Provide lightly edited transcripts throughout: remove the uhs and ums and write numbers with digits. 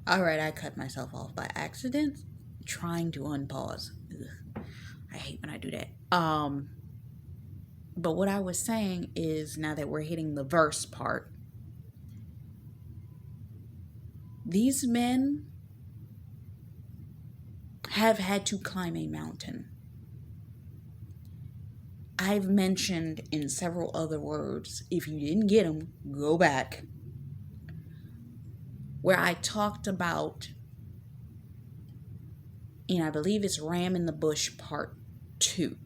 All right, I cut myself off by accident trying to unpause. Ugh, I hate when I do that. But what I was saying is, now that we're hitting the verse part, these men have had to climb a mountain. I've mentioned in several other words, if you didn't get them, go back, where I talked about, and I believe it's Ram in the Bush Part 2,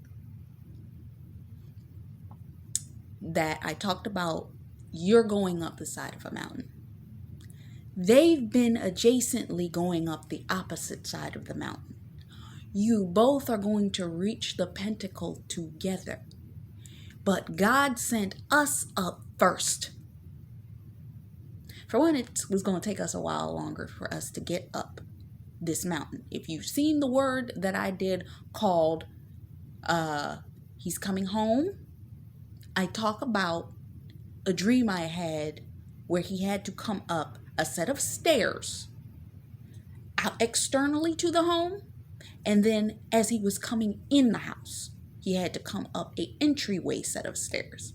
that I talked about you're going up the side of a mountain. They've been adjacently going up the opposite side of the mountain. You both are going to reach the pinnacle together. But God sent us up first. For one, it was going to take us a while longer for us to get up this mountain. If you've seen the word that I did called He's Coming Home, I talk about a dream I had where he had to come up a set of stairs out externally to the home, and then as he was coming in the house, he had to come up an entryway set of stairs.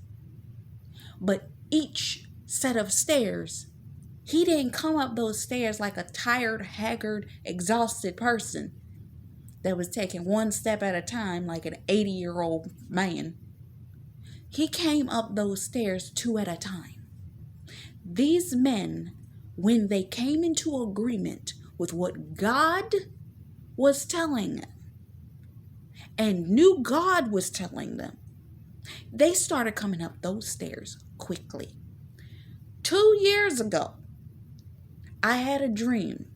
But each set of stairs, he didn't come up those stairs like a tired, haggard, exhausted person that was taking one step at a time like an 80-year-old man. He came up those stairs two at a time. These men, when they came into agreement with what God was telling them and knew God was telling them, they started coming up those stairs quickly. 2 years ago, I had a dream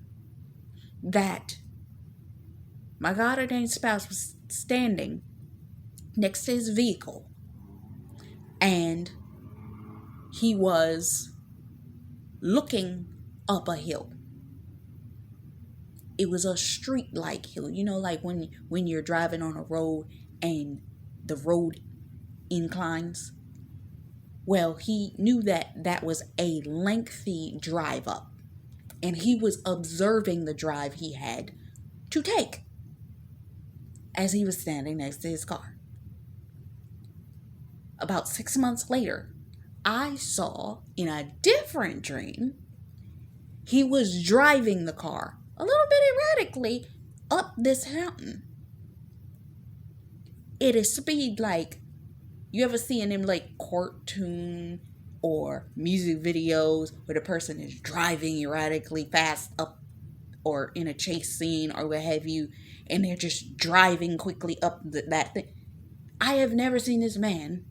that my God-ordained spouse was standing next to his vehicle, and he was looking up a hill. It was a street-like hill, like when you're driving on a road and the road inclines. Well, he knew that was a lengthy drive up, and he was observing the drive he had to take as he was standing next to his car. About 6 months later, I saw in a different dream, he was driving the car a little bit erratically up this mountain. It is speed like you ever see in them like cartoon or music videos where the person is driving erratically fast up, or in a chase scene or what have you, and they're just driving quickly up that thing. I have never seen this man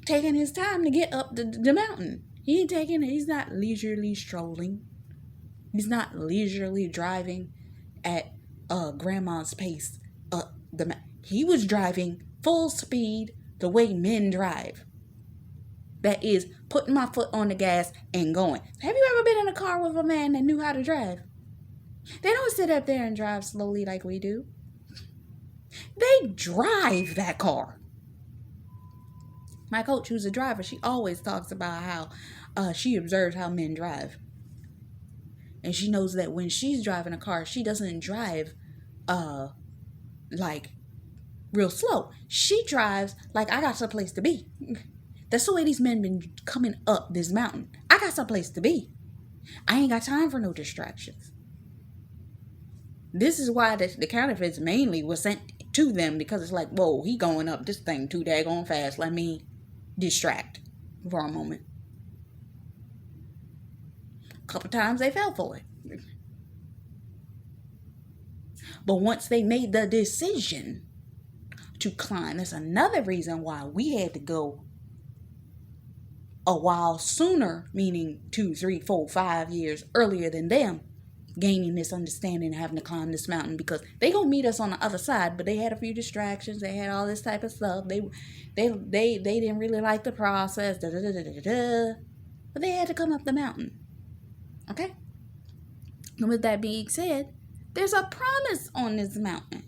taking his time to get up the mountain. He's not leisurely strolling. He's not leisurely driving at grandma's pace up the mountain. He was driving full speed the way men drive. That is, putting my foot on the gas and going. Have you ever been in a car with a man that knew how to drive? They don't sit up there and drive slowly like we do. They drive that car. My coach, who's a driver, she always talks about how she observes how men drive. And she knows that when she's driving a car, she doesn't drive like real slow. She drives like, I got someplace to be. That's the way these men been coming up this mountain. I got someplace to be. I ain't got time for no distractions. This is why the counterfeits mainly was sent to them, because it's like, whoa, he going up this thing too daggone fast. Let me distract for a moment. A couple times they fell for it. But once they made the decision to climb, that's another reason why we had to go a while sooner, meaning 2, 3, 4, 5 years earlier than them, gaining this understanding and having to climb this mountain, because they gonna meet us on the other side. But they had a few distractions. They had all this type of stuff. They didn't really like the process. But they had to come up the mountain. Okay. And with that being said, there's a promise on this mountain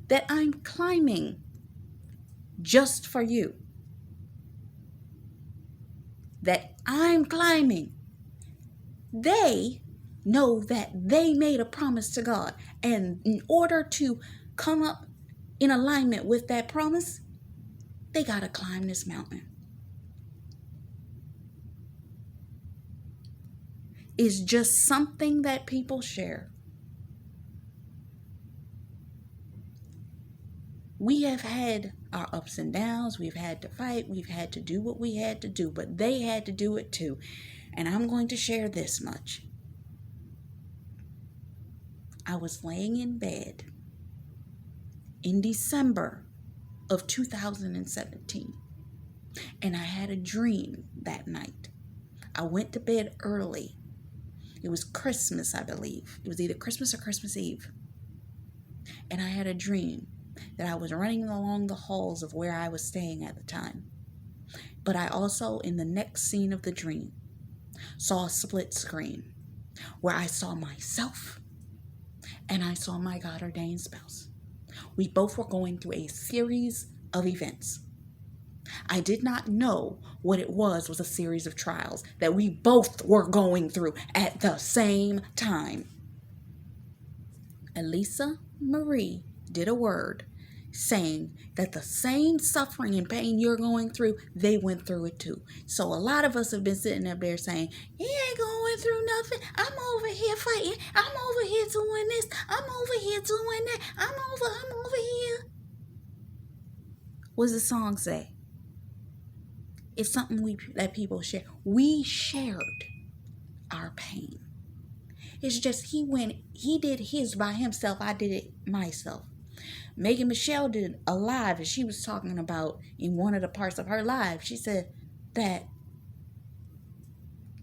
that I'm climbing just for you. That I'm climbing They know that they made a promise to God. And in order to come up in alignment with that promise, they got to climb this mountain. It's just something that people share. We have had our ups and downs. We've had to fight. We've had to do what we had to do, but they had to do it too. And I'm going to share this much. I was laying in bed in December of 2017, and I had a dream that night. I went to bed early. It was Christmas, I believe. It was either Christmas or Christmas Eve. And I had a dream that I was running along the halls of where I was staying at the time. But I also, in the next scene of the dream, saw a split screen where I saw myself and I saw my God-ordained spouse. We both were going through a series of events. I did not know what it was a series of trials that we both were going through at the same time. Elisa Marie did a word saying that the same suffering and pain you're going through, they went through it too. So a lot of us have been sitting up there saying, he ain't going through nothing. I'm over here fighting. I'm over here doing this. I'm over here doing that. I'm over here. What does the song say? It's something that people share. We shared our pain. It's just he did his by himself. I did it myself. Megan Michelle did a live, and she was talking about in one of the parts of her live, she said that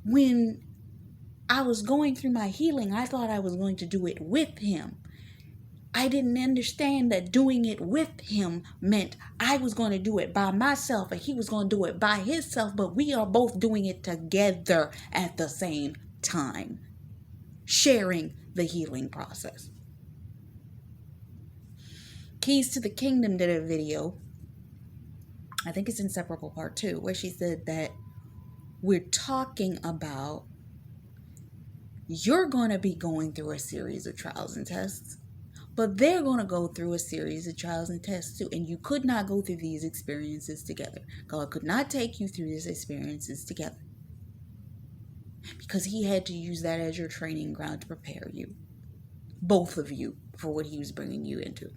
when I was going through my healing, I thought I was going to do it with him. I didn't understand that doing it with him meant I was going to do it by myself and he was going to do it by himself, but we are both doing it together at the same time, sharing the healing process. Keys to the Kingdom did a video, I think it's Inseparable Part 2, where she said that we're talking about you're going to be going through a series of trials and tests, but they're going to go through a series of trials and tests too. And you could not go through these experiences together. God could not take you through these experiences together, because he had to use that as your training ground to prepare you, both of you, for what he was bringing you into.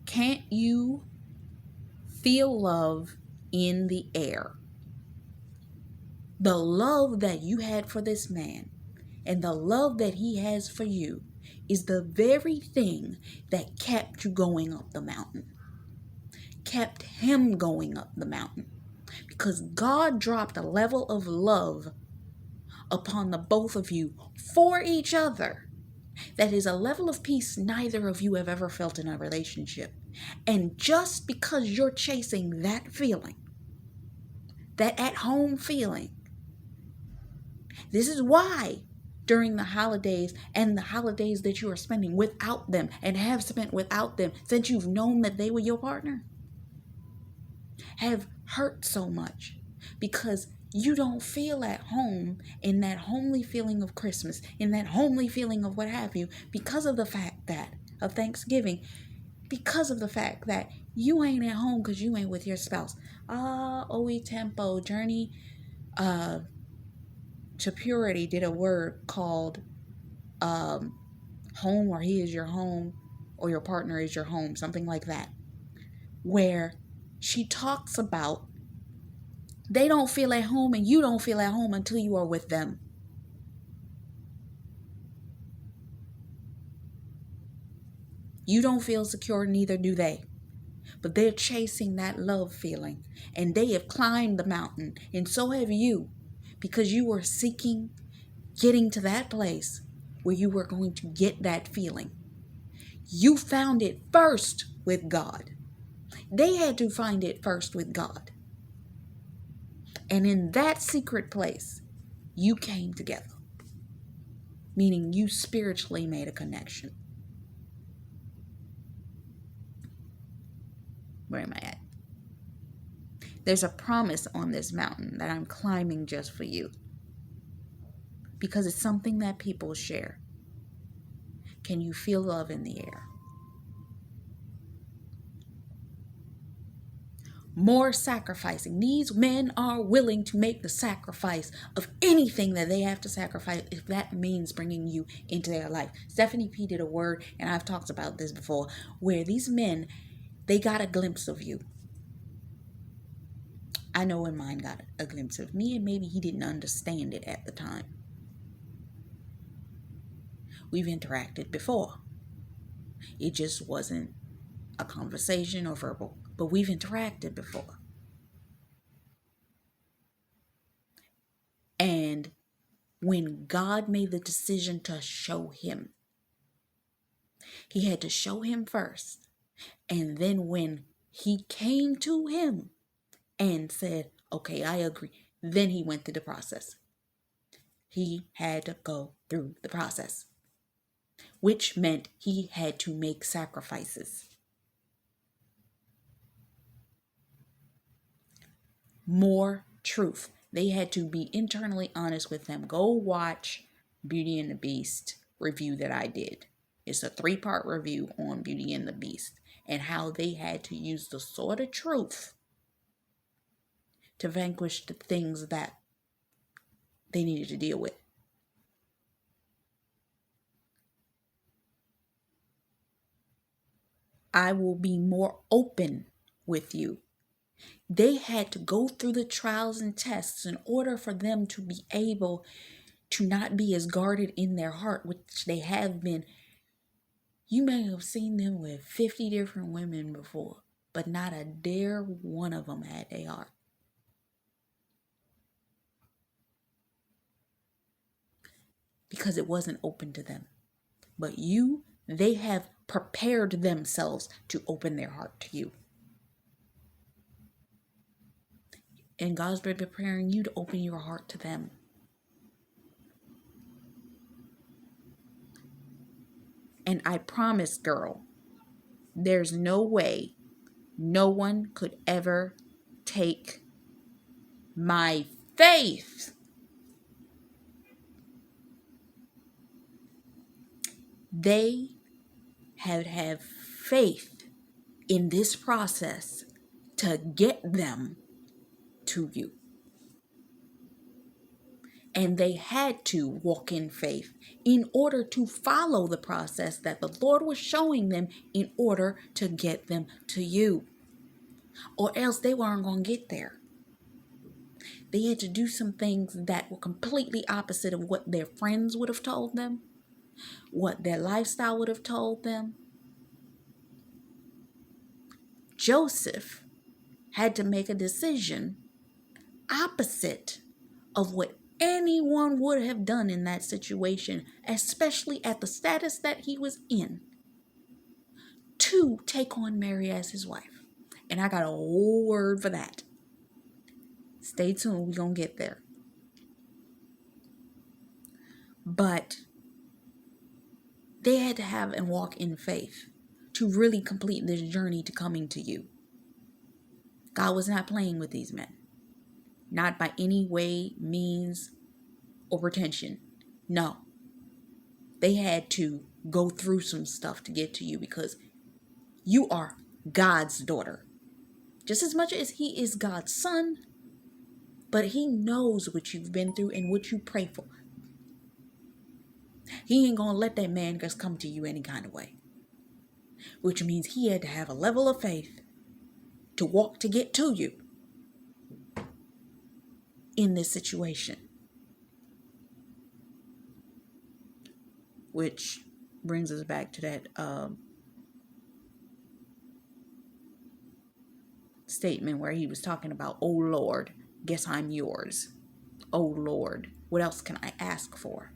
Can't you feel love in the air? The love that you had for this man and the love that he has for you is the very thing that kept you going up the mountain, kept him going up the mountain, because God dropped a level of love upon the both of you for each other that is a level of peace neither of you have ever felt in a relationship. And just because you're chasing that feeling, that at-home feeling, this is why during the holidays and the holidays that you are spending without them and have spent without them since you've known that they were your partner, have hurt so much, because you don't feel at home in that homely feeling of Christmas, in that homely feeling of what have you, because of the fact that, of Thanksgiving, because of the fact that you ain't at home because you ain't with your spouse. Oe Tempo, Journey to Purity did a word called home, or he is your home, or your partner is your home, something like that, where she talks about they don't feel at home and you don't feel at home until you are with them. You don't feel secure, neither do they. But they're chasing that love feeling, and they have climbed the mountain, and so have you, because you were seeking getting to that place where you were going to get that feeling. You found it first with God. They had to find it first with God. And in that secret place, you came together, meaning you spiritually made a connection. Where am I at? There's a promise on this mountain that I'm climbing just for you, because it's something that people share. Can you feel love in the air? More sacrificing. These men are willing to make the sacrifice of anything that they have to sacrifice if that means bringing you into their life. Stephanie P did a word, and I've talked about this before, where these men, they got a glimpse of you. I know when mine got a glimpse of me, and maybe he didn't understand it at the time. We've interacted before. It just wasn't a conversation or verbal, but we've interacted before. And when God made the decision to show him, he had to show him first. And then when he came to him and said, okay, I agree, then he went through the process. He had to go through the process, which meant he had to make sacrifices. More truth. They had to be internally honest with them. Go watch Beauty and the Beast review that I did. It's a 3-part review on Beauty and the Beast and how they had to use the sword of truth to vanquish the things that they needed to deal with. I will be more open with you. They had to go through the trials and tests in order for them to be able to not be as guarded in their heart, which they have been. You may have seen them with 50 different women before, but not a dare one of them had their heart. Because it wasn't open to them. But you, they have prepared themselves to open their heart to you. And God's been preparing you to open your heart to them. And I promise, girl, there's no way no one could ever take my faith. They have faith in this process to get them to you. And they had to walk in faith in order to follow the process that the Lord was showing them in order to get them to you. Or else they weren't going to get there. They had to do some things that were completely opposite of what their friends would have told them, what their lifestyle would have told them. Joseph had to make a decision opposite of what anyone would have done in that situation, especially at the status that he was in, to take on Mary as his wife. And I got a whole word for that. Stay tuned, we're going to get there. But they had to have and walk in faith to really complete this journey to coming to you. God was not playing with these men. Not by any way, means, or pretension. No. They had to go through some stuff to get to you because you are God's daughter. Just as much as he is God's son, but he knows what you've been through and what you pray for. He ain't going to let that man just come to you any kind of way. Which means he had to have a level of faith to walk to get to you in this situation. Which brings us back to that statement where he was talking about, oh Lord, guess I'm yours. Oh Lord, what else can I ask for?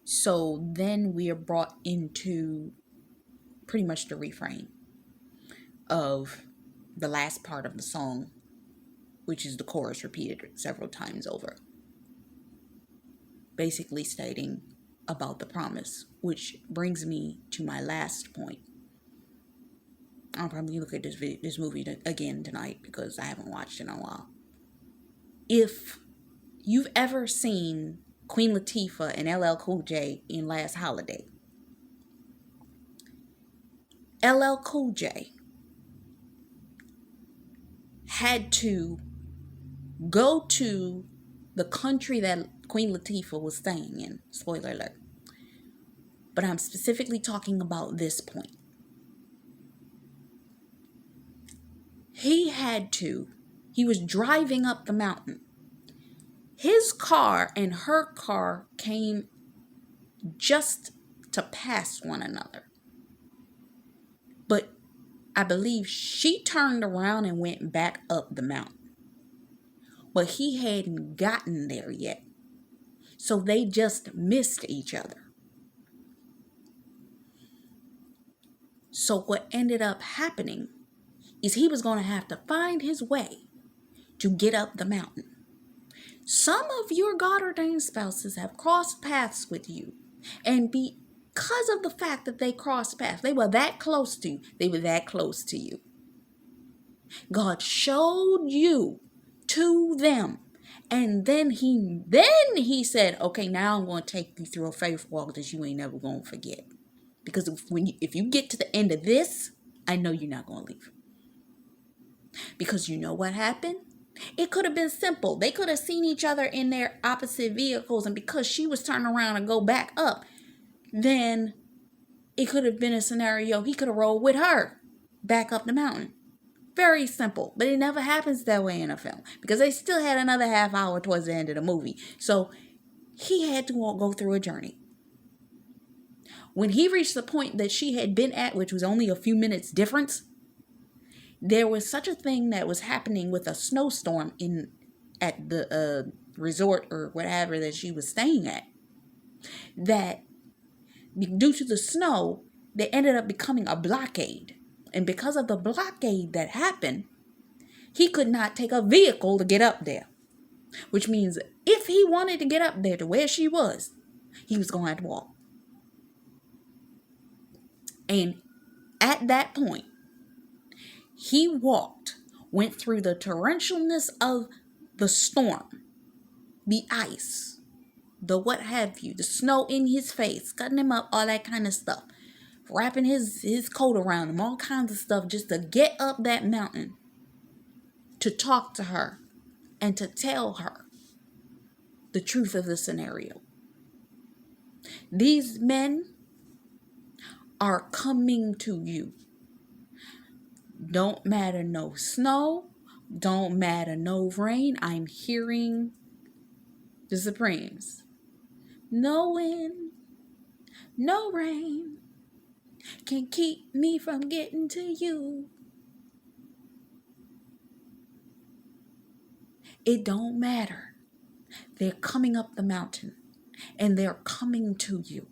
So then we are brought into pretty much the refrain of the last part of the song, which is the chorus repeated several times over, basically stating about the promise, which brings me to my last point. I'll probably look at this movie again tonight because I haven't watched it in a while. If you've ever seen Queen Latifah and LL Cool J in Last Holiday, LL Cool J had to go to the country that Queen Latifah was staying in. Spoiler alert. But I'm specifically talking about this point. He was driving up the mountain. His car and her car came just to pass one another. But I believe she turned around and went back up the mountain. But he hadn't gotten there yet. So they just missed each other. So what ended up happening is he was going to have to find his way to get up the mountain. Some of your God-ordained spouses have crossed paths with you. And because of the fact that they crossed paths, they were that close to you. They were that close to you. God showed you to them. And then he said, okay, now I'm going to take you through a faith walk that you ain't never going to forget. Because if you get to the end of this, I know you're not going to leave. Because you know what happened? It could have been simple. They could have seen each other in their opposite vehicles, and because she was turning around and go back up, then it could have been a scenario he could have rolled with her back up the mountain. Very simple, but it never happens that way in a film because they still had another half hour towards the end of the movie. So he had to go through a journey. When he reached the point that she had been at, which was only a few minutes difference, there was such a thing that was happening with a snowstorm at the resort or whatever that she was staying at, that due to the snow, there ended up becoming a blockade. And because of the blockade that happened, he could not take a vehicle to get up there. Which means if he wanted to get up there to where she was, he was going to have to walk. And at that point, he went through the torrentialness of the storm, the ice, the what have you, the snow in his face, cutting him up, all that kind of stuff, wrapping his coat around him, all kinds of stuff just to get up that mountain, to talk to her and to tell her the truth of the scenario. These men are coming to you. Don't matter no snow, don't matter no rain. I'm hearing the Supremes. No wind, no rain can keep me from getting to you. It don't matter. They're coming up the mountain and they're coming to you.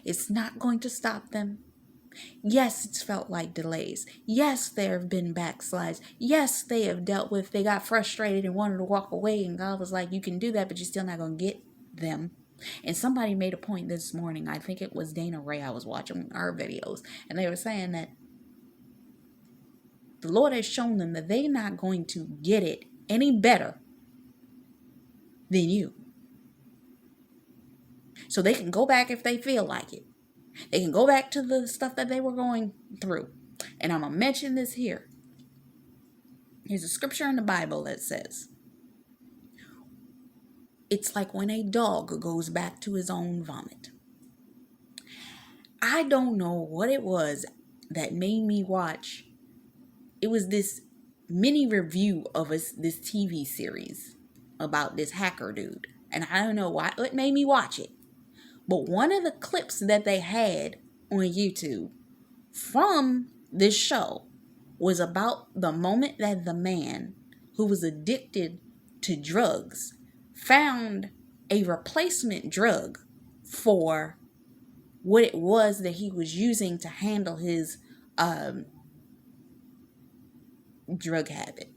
It's not going to stop them. Yes, it's felt like delays. Yes, there have been backslides. Yes, they got frustrated and wanted to walk away, and God was like, you can do that, but you're still not going to get them. And somebody made a point this morning, I think it was Dana Ray, I was watching her videos, and they were saying that the Lord has shown them that they're not going to get it any better than you. So they can go back if they feel like it. They can go back to the stuff that they were going through. And I'm going to mention this here. There's a scripture in the Bible that says, it's like when a dog goes back to his own vomit. I don't know what it was that made me watch. It was this mini review of this TV series about this hacker dude. And I don't know why it made me watch it. But one of the clips that they had on YouTube from this show was about the moment that the man who was addicted to drugs found a replacement drug for what it was that he was using to handle his drug habit,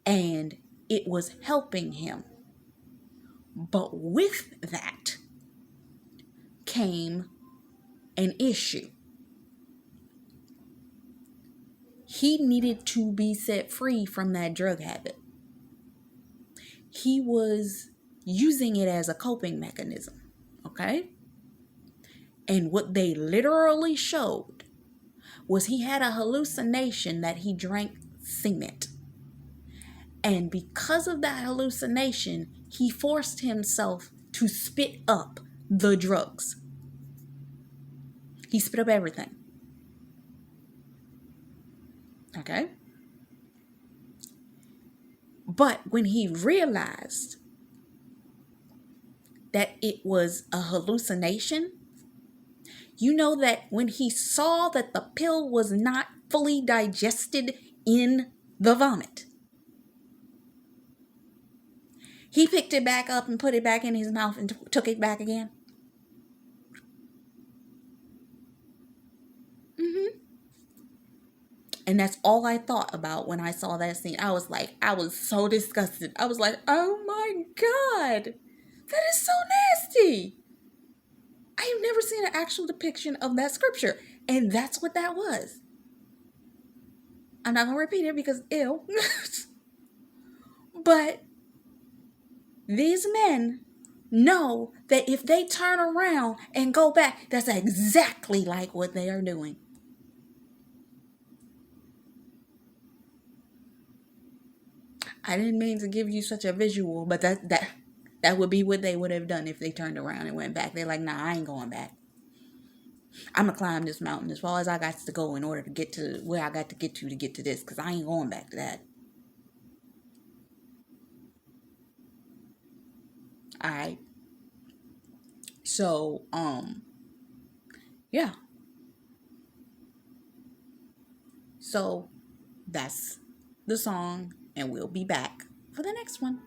and it was helping him. But with that came an issue. He needed to be set free from that drug habit. He was using it as a coping mechanism, okay? And what they literally showed was he had a hallucination that he drank cement. And because of that hallucination, he forced himself to spit up the drugs. He spit up everything. Okay? But when he realized that it was a hallucination, you know that when he saw that the pill was not fully digested in the vomit, he picked it back up and put it back in his mouth and took it back again. And that's all I thought about when I saw that scene. I was so disgusted. I was like, oh my God, that is so nasty. I have never seen an actual depiction of that scripture. And that's what that was. I'm not going to repeat it because ew. But these men know that if they turn around and go back, that's exactly like what they are doing. I didn't mean to give you such a visual, but that would be what they would have done if they turned around and went back. They're like, nah, I ain't going back. I'm going to climb this mountain as far as I got to go in order to get to where I got to get to this, because I ain't going back to that. All right. So, yeah. So that's the song, and we'll be back for the next one.